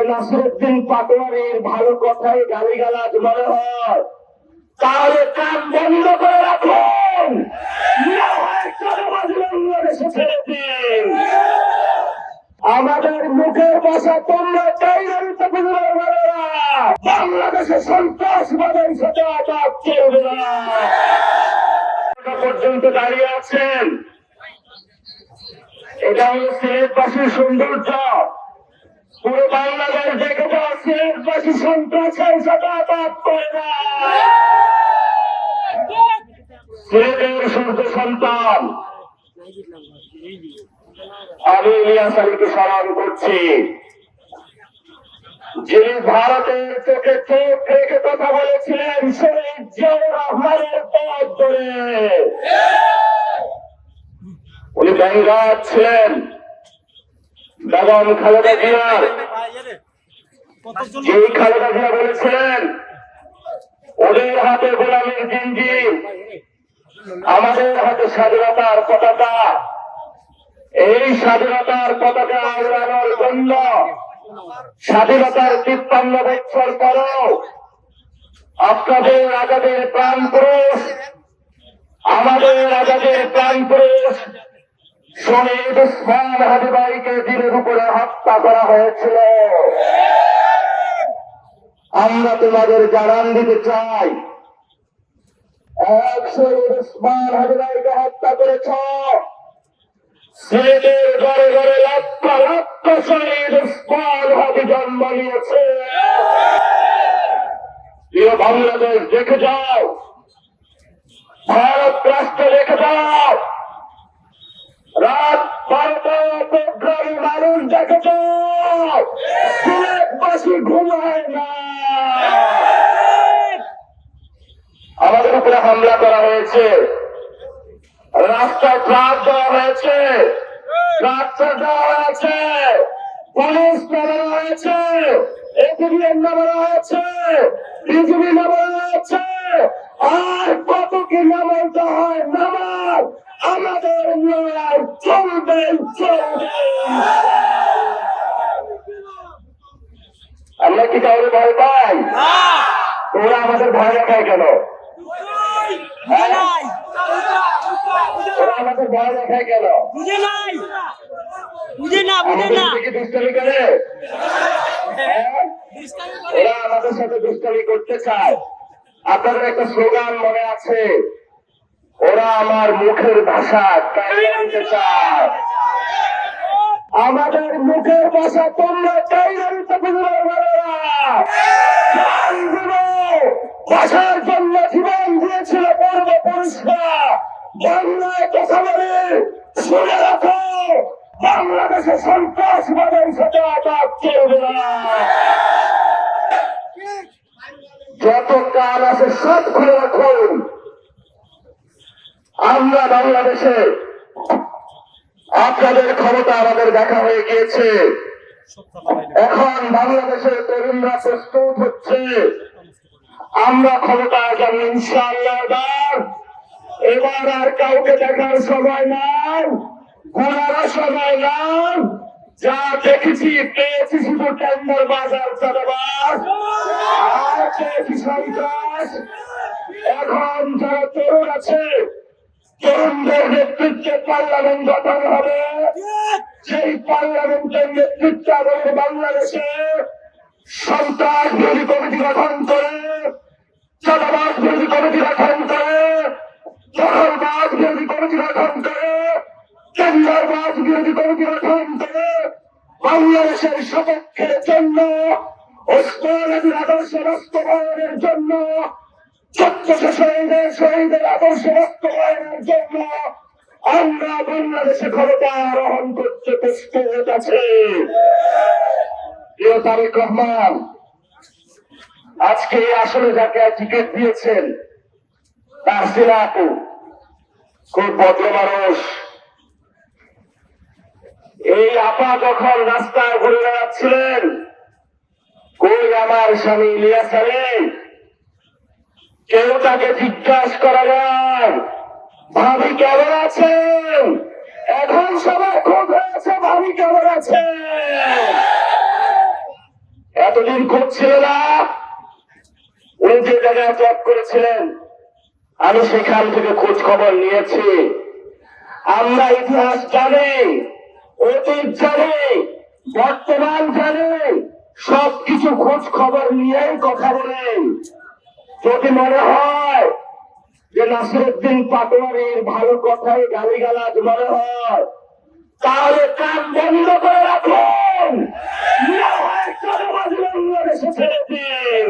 যে নাসিরউদ্দিন পাটোয়ারির ভালো কথাই গালিগালাজ মনে হয়, তাহলে কান বন্ধ করে রাখুন, বাংলাদেশে ছেড়ে দিন। আমাদের মুখের ভাষা তোমরা বাংলাদেশে সন্ত্রাসবাদের সাথে আঘাত চলবে না পর্যন্ত দাঁড়িয়ে আছেন। এটা হল সিলেটবাসীর সৌন্দর্য। পুরো বাংলাদেশ দেখে যাওয়া সিলেটবাসী সন্ত্রাসের সাথে আঘাত করে না। সিলেটের সূর্য সন্তান আমি ইলিয়াস আলীকে স্মরণ করছি, যিনি ভারতের চোখে চোখ রেখে কথা বলেছিলেন শহীদ জিয়াউর রহমানের পথ ধরে। উনি ব্যাঙ্গার ছিলেন বেগম খালেদা জিয়ার। যেই খালেদা জিয়া বলেছিলেন ওদের হাতে গোলামীর জিঞ্জির, আমাদের হাতে স্বাধীনতার পতাকা। এই স্বাধীনতার পতাকা উড়ানোর জন্য স্বাধীনতার 53 বছর পরও আপনাদের আজাদের প্রাণ পুরুষ, আমাদের আজাদের প্রাণ পুরুষ শহীদ ওসমান হাদি ভাইকে দিনের উপরে হত্যা করা হয়েছিল। আমরা তোমাদের জানান দিতে চাই, এক শহীদ ওসমান হাদি ভাইকে হত্যা করেছ, সিলেটের ঘরে ঘরে লক্ষ লক্ষ শহীদ ওসমান হাদি জন্ম নিয়েছে। প্রিয় বাংলাদেশ দেখে যাও, ভারত রাষ্ট্র দেখে যাও, রাত 12টা প্রোগ্রামে মানুষ দেখে যাও, সিলেটবাসী ঘুমায় না। আমাদের উপরে হামলা করা হয়েছে, রাস্তায় ট্রাক দেওয়া হয়েছে, ট্রাক্টর দেওয়া হয়েছে, পুলিশ নামানো হয়েছে, এপিবিএন নামানো হয়েছে, বিজিবি নামানো হয়েছে। আর কত কি নামাতে হয় নামাজ, আমাদের লড়াই চলবে চলবে। আমরা কি কাউকে ভয় পাই? ওরা আমাদের ভয় দেখায় কেন? ওরা আমাদের ভয় দেখায় কেন? দুষ্টামি করে, ওরা আমাদের সাথে দুষ্টামি করতে চায়। আপনাদের একটা স্লোগান মনে আছে, ওরা আমার মুখের ভাষা জানতে চায়। আমাদের মুখের ভাষা তোমরা ভাষার জন্য জীবন দিয়েছিল পূর্বপুরুষরা। বাংলায় কথা বলে শুনে রাখো, বাংলাদেশে সন্ত্রাসবাদের সাথে আঘাত চলবে না। যত কাল আছে সব খুলে রাখুন। আমরা বাংলাদেশে আপনাদের ক্ষমতা আমাদের দেখা হয়ে গিয়েছে। এখন বাংলাদেশের তরুণরা প্রস্তুত হচ্ছে, আমরা ক্ষমতায় যাব ইনশাআল্লাহ। এবার আর কাউকে দেখার সময় নাই, ঘোরারও সময় নাই। যা দেখেছি পেয়েছি শুধু টেন্ডার বাজার চাঁদাবাজ আর পেয়েছি সন্ত্রাস। এখন যারা তরুণ আছে, তরুণদের নেতৃত্বে পার্লামেন্ট গঠন হবে। সেই পার্লামেন্টের নেতৃত্বে আমাদের বাংলাদেশে সন্ত্রাস বিরোধী কমিটি গঠন করে, চাঁদাবাজ বিরোধী কমিটি গঠন করে, দখলবাজ বিরোধী কমিটি গঠন করে, টেন্ডারবাজ বিরোধী কমিটি গঠন করে বাংলাদেশের সপক্ষের জন্য, ওসমান হাদির আদর্শ বাস্তবায়নের জন্য, 1400 শহীদের আদর্শ বাস্তবায়নের জন্য আমরা বাংলাদেশে ক্ষমতা আরোহণ করতে প্রস্তুত আছি। প্রিয় তারেক রহমান, আজকে আসলে যাকে টিকিট দিয়েছেন তার সিনা আপু খুব ভদ্র মানুষ। এই আপা যখন রাস্তায় ঘুরে বেড়াচ্ছিলেন, কই আমার স্বামী ইলিয়াস আলী, কেউ তাকে জিজ্ঞাসা করা যায় ভাবি কেমন আছেন? এখন সবাই খোঁজ হয়েছে ভাবি কেমন আছেন। এতদিন খোঁজ ছিল না। উনি যে জায়গায় জব করেছিলেন আমি সেখান থেকে খোঁজ খবর নিয়েছি। আমরা ইতিহাস জানি, অতীত জানি, বর্তমান জানি, সবকিছু খোঁজ খবর নিয়েই কথা বলেন। যদি মনে হয় যে নাসিরউদ্দিন পাটোয়ারির ভালো কথাই গালিগালাজ মনে হয়, তাহলে কান বন্ধ করে রাখুন, না হয় চরমা বাংলাদেশে ছেড়ে দিন।